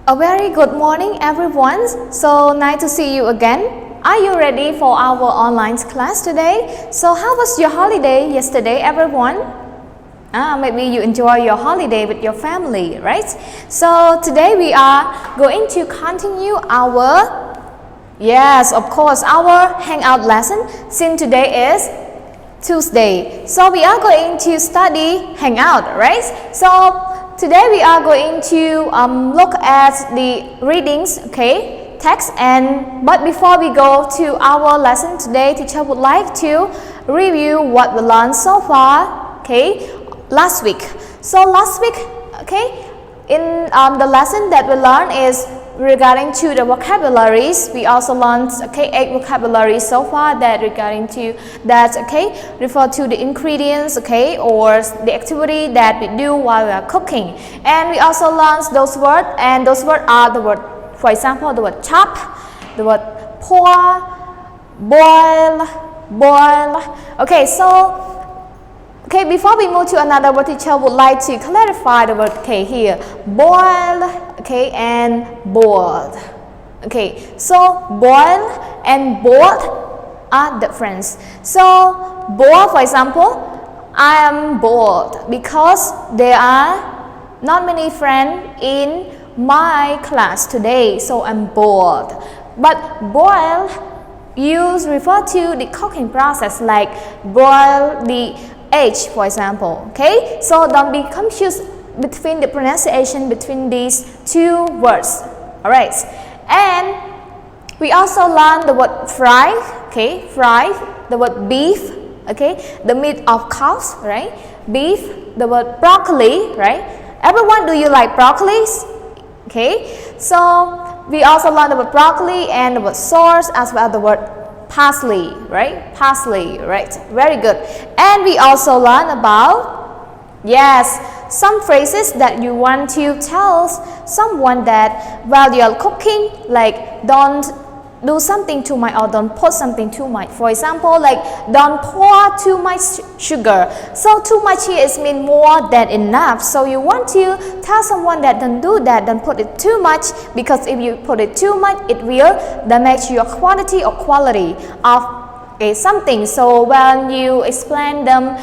A very good morning everyone. So nice to see you again. Are you ready for our online class today? So how was your holiday yesterday everyone? Maybe you enjoy your holiday with your family, right? So today we are going to continue our, yes of course, our hangout lesson since today is Tuesday. So we are going to study hangout, right? So today we are going to look at the readings, okay, text, but before we go to our lesson today, teacher would like to review what we learned so far, okay, last week. So last week, okay, in the lesson that we learned is regarding to the vocabularies. We also learned, okay, 8 vocabularies so far that regarding to that, okay, refer to the ingredients, okay, or the activity that we do while we are cooking. And we also learned those words, and those words are the word, for example, the word chop, the word pour, boil. Okay, so okay, before we move to another word, teacher would like to clarify the word, okay, here, boil, okay, and boiled. Okay, so boil and boiled are different. So boil, for example, I am bored because there are not many friends in my class today, so I'm bored. But boil use refer to the cooking process, like boil the egg, for example. Okay, so don't be confused between the pronunciation between these two words. All right, and we also learn the word fry, okay, fry, the word beef, okay, the meat of cows, right, beef, the word broccoli, right. Everyone, do you like broccoli? Okay, so we also learn the word broccoli and the word sauce as well as the word parsley, right? Parsley, right? Very good. And we also learn about, yes, some phrases that you want to tell someone that while you're cooking, like don't do something too much or don't put something too much. For example, like don't pour too much sugar. So too much here is mean more than enough. So you want to tell someone that don't do that, don't put it too much, because if you put it too much, it will damage your quantity or quality of something. So when you explain them,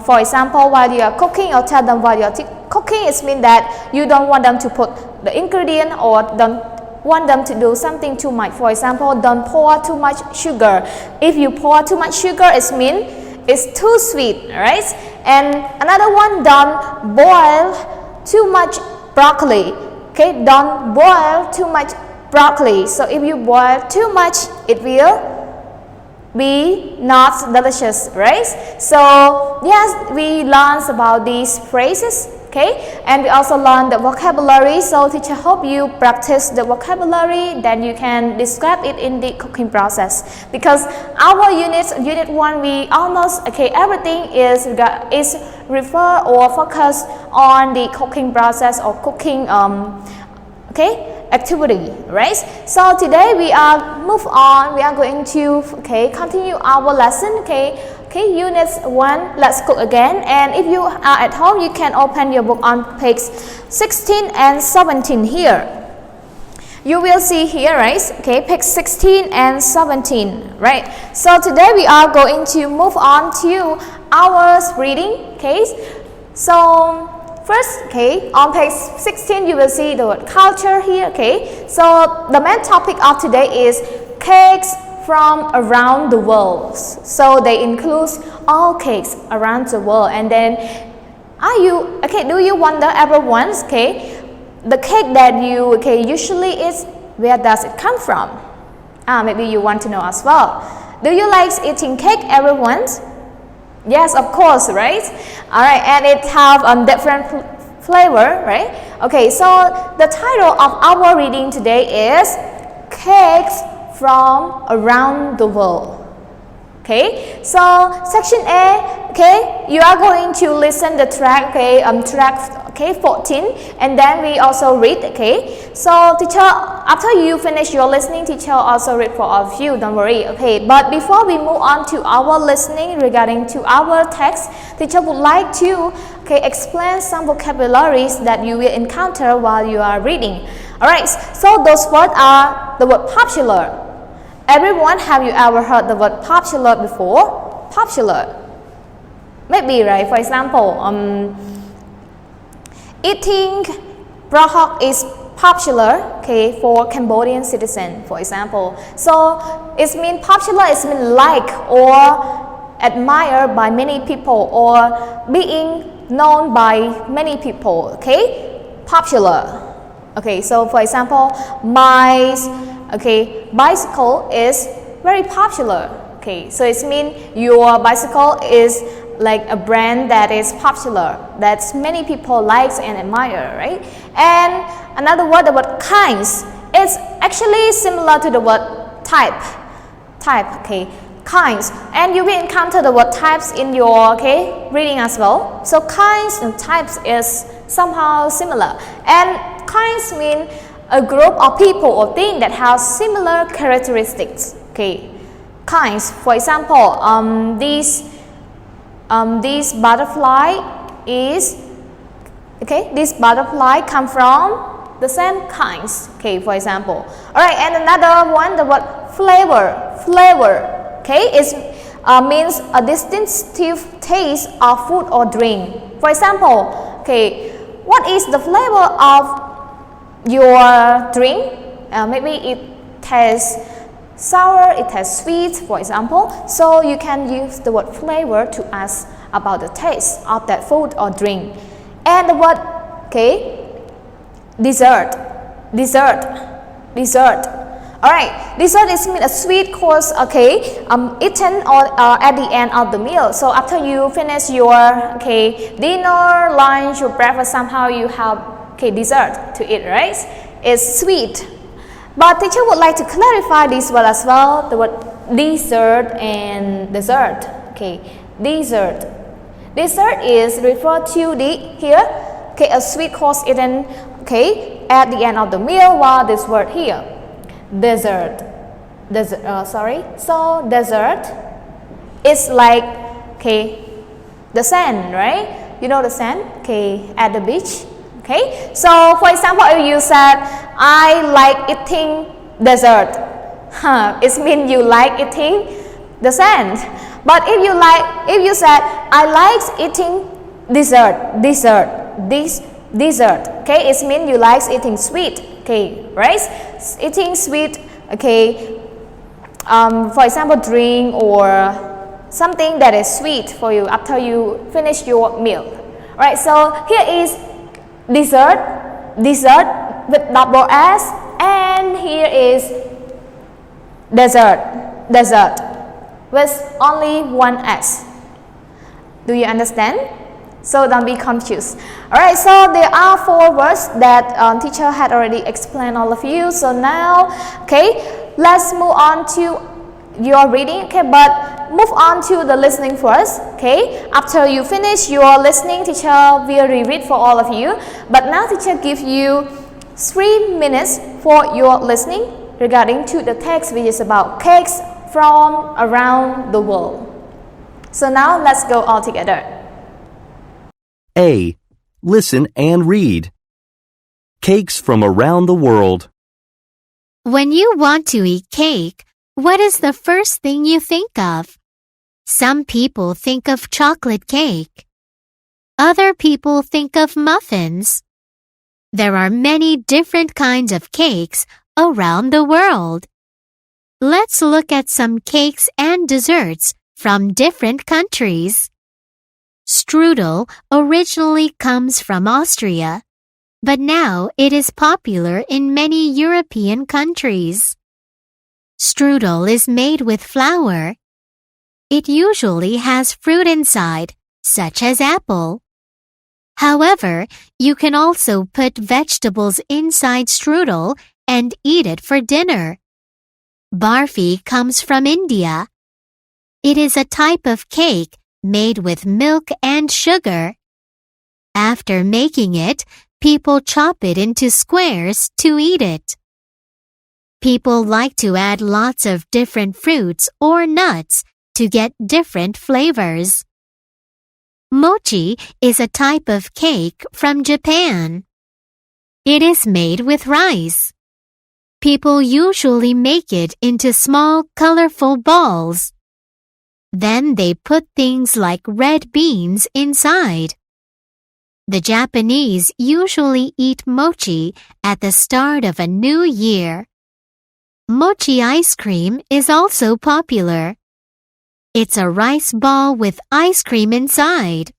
for example, while you are cooking, or tell them while you are cooking, it means that you don't want them to put the ingredient or don't want them to do something too much. For example, don't pour too much sugar. If you pour too much sugar, it means it's too sweet, right? And another one, don't boil too much broccoli. Okay, don't boil too much broccoli. So if you boil too much, it will be not delicious, right? So yes, we learned about these phrases, okay, and we also learned the vocabulary. So teacher hope you practice the vocabulary, then you can describe it in the cooking process, because our unit 1, we almost, okay, everything is refer or focus on the cooking process or cooking okay, activity, right? So today we are move on. We are going to, okay, continue our lesson, okay, unit 1, let's cook again. And if you are at home, you can open your book on page 16 and 17 here. You will see here, right? Okay, page 16 and 17, right? So today we are going to move on to our reading, okay? So first, okay, on page 16 you will see the word culture here, okay. So the main topic of today is cakes from around the world. So they include all cakes around the world. And then do you wonder everyone, okay, the cake that you, okay, usually eat, where does it come from? Maybe you want to know as well. Do you like eating cake, everyone? Yes, of course, right? All right, and it have different flavor, right? Okay, so the title of our reading today is Cakes from Around the World. Okay, so section A, okay, you are going to listen the track, okay, track 14, and then we also read, okay. So teacher, after you finish your listening, teacher also read for all of you, don't worry, okay. But before we move on to our listening regarding to our text, teacher would like to, okay, explain some vocabularies that you will encounter while you are reading. Alright, so those words are the word popular. Everyone, have you ever heard the word popular before? Popular. Maybe, right? For example, eating broth is popular, okay, for Cambodian citizen, for example. So it means popular, it means like or admired by many people or being known by many people, okay, popular. Okay, so for example, my bicycle is very popular. Okay, so it means your bicycle is like a brand that is popular, that many people likes and admire, right? And another word, the word kinds, is actually similar to the word type, okay, kinds. And you will encounter the word types in your reading as well. So kinds and types is somehow similar. And kinds mean a group of people or things that have similar characteristics. Okay, kinds. For example, this butterfly is this butterfly come from the same kinds. Okay, for example. All right, and another one, the word flavor. Flavor. Okay, is means a distinctive taste of food or drink. For example, okay, what is the flavor of your drink? Maybe it tastes sour, it tastes sweet, for example. So you can use the word flavor to ask about the taste of that food or drink. And the word dessert. Alright, dessert is mean a sweet course, eaten or at the end of the meal. So after you finish your dinner, lunch, or breakfast, somehow you have dessert to eat, right? It's sweet. But teacher would like to clarify this word as well, the word dessert and dessert. Okay, dessert. Dessert is referred to a sweet course eaten at the end of the meal, while this word here, dessert. So dessert is like the sand, right? You know the sand, at the beach. Okay, so for example, if you said, I like eating dessert, it means you like eating the sand. But if you said, I like eating dessert, okay, it means you like eating sweet, okay, right? Eating sweet, okay, for example, drink or something that is sweet for you after you finish your meal. Right, so here is dessert with double S, and here is dessert with only one S. Do you understand? So don't be confused. Alright, so there are 4 words that teacher had already explained all of you. So now, let's move on to your reading, but move on to the listening first. After you finish your listening, teacher will reread for all of you. But now teacher gives you 3 minutes for your listening regarding to the text, which is about cakes from around the world. So now let's go all together. A. Listen and read. Cakes from around the world. When you want to eat cake, what is the first thing you think of? Some people think of chocolate cake. Other people think of muffins. There are many different kinds of cakes around the world. Let's look at some cakes and desserts from different countries. Strudel originally comes from Austria, but now it is popular in many European countries. Strudel is made with flour. It usually has fruit inside, such as apple. However, you can also put vegetables inside strudel and eat it for dinner. Barfi comes from India. It is a type of cake made with milk and sugar. After making it, people chop it into squares to eat it. People like to add lots of different fruits or nuts to get different flavors. Mochi is a type of cake from Japan. It is made with rice. People usually make it into small, colorful balls. Then they put things like red beans inside. The Japanese usually eat mochi at the start of a new year. Mochi ice cream is also popular. It's a rice ball with ice cream inside.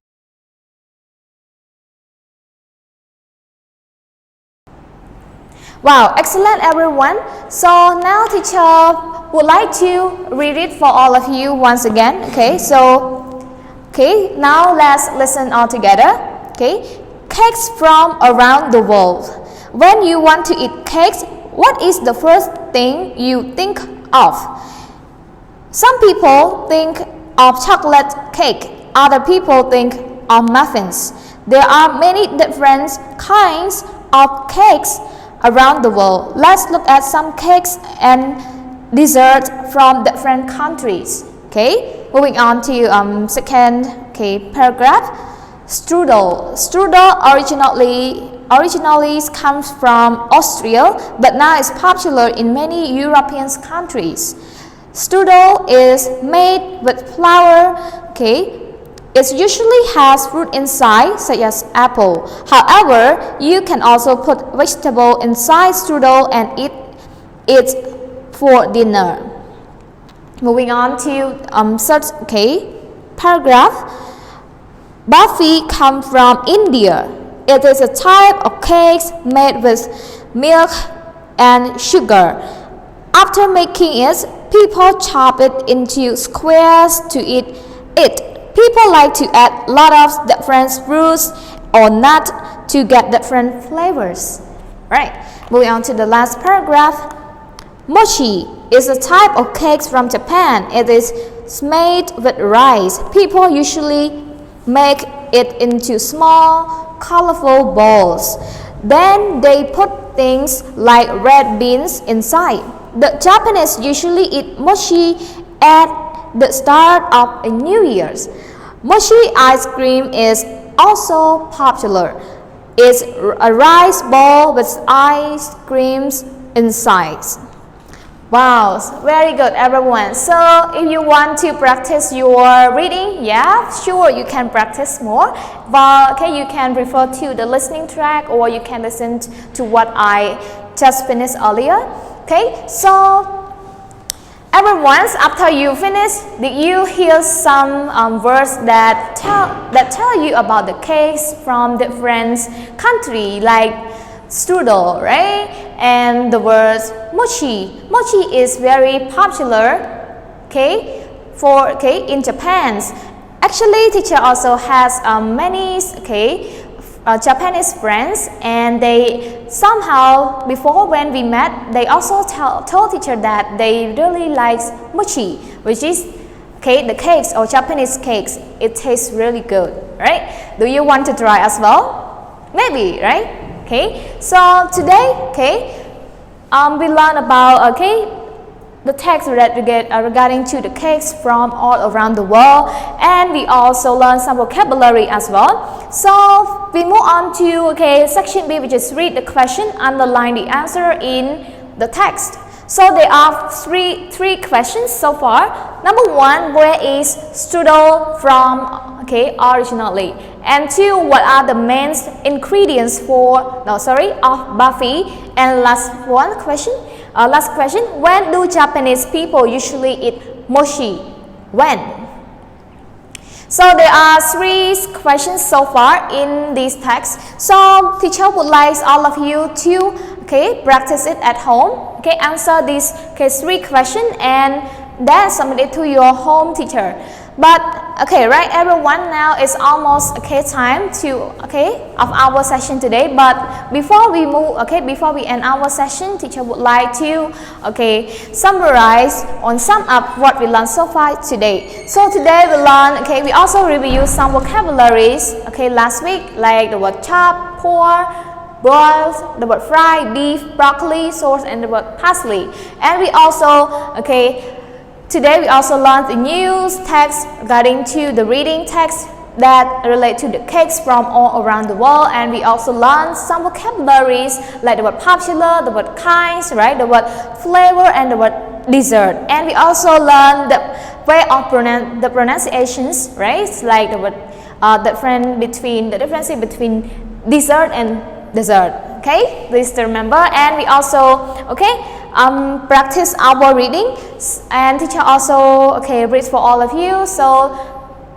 Wow, excellent everyone. So now teacher would like to read it for all of you once again. Okay, now let's listen all together. Okay, cakes from around the world. When you want to eat cakes, what is the first thing you think of? Some people think of chocolate cake, other people think of muffins. There are many different kinds of cakes around the world. Let's look at some cakes and desserts from different countries. Okay, moving on to second paragraph. Strudel. Strudel originally comes from Austria, but now is popular in many European countries. Strudel is made with flour. It usually has fruit inside, such as apple. However, you can also put vegetable inside strudel and eat it for dinner. Moving on to third paragraph. Barfi comes from India. It is a type of cake made with milk and sugar. After making it, people chop it into squares to eat it. People like to add a lot of different fruits or nuts to get different flavors. Right. Moving on to the last paragraph. Mochi is a type of cake from Japan. It is made with rice. People usually make it into small, colorful balls. Then they put things like red beans inside. The Japanese usually eat mochi at the start of a New Year's. Mochi ice cream is also popular. It's a rice ball with ice creams inside. Wow, very good everyone. So if you want to practice your reading, yeah, sure, you can practice more. But you can refer to the listening track or you can listen to what I just finished earlier. So everyone, after you finish, did you hear some words that tell you about the cakes from different country, like strudel, right? And the word mochi. Mochi is very popular, in Japan. Actually, teacher also has many, Japanese friends, and they somehow, before when we met, they also told teacher that they really like mochi, which is the cakes or Japanese cakes. It tastes really good, right? Do you want to try as well? Maybe, right? So today, we learn about the text that we get regarding to the cakes from all around the world, and we also learn some vocabulary as well. So we move on to section B, which is read the question, underline the answer in the text. So there are three questions so far. Number one, where is strudel from originally? And two, what are the main ingredients of Barfi? And last question, when do Japanese people usually eat mochi? When? So there are three questions so far in this text. So teacher would like all of you to practice it at home. Answer these three questions and then submit it to your home teacher. But right, everyone, now it's almost time of our session today. But before we move, before we end our session, teacher would like to summarize or sum up what we learned so far today. So today we learned, we also review some vocabularies last week, like the word chop, pour, boiled, the word fry, beef, broccoli, sauce, and the word parsley. And we also today we also learned the news text regarding to the reading text, that relate to the cakes from all around the world, and we also learn some vocabularies like the word popular, the word kinds, right, the word flavor, and the word dessert. And we also learn the way of the pronunciations, right, like the word the difference between dessert and dessert. Okay, please remember. And we also practice our reading, and teacher also read for all of you. So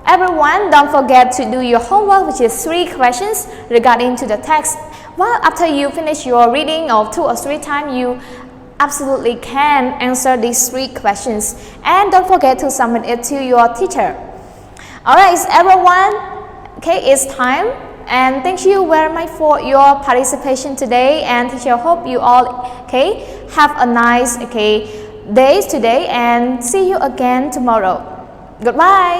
everyone, don't forget to do your homework, which is 3 questions regarding to the text. Well, after you finish your reading of 2 or 3 times, you absolutely can answer these 3 questions, and don't forget to submit it to your teacher. Alright, everyone, it's time, and thank you very much for your participation today, and teacher hope you all have a nice day today, and see you again tomorrow. Goodbye.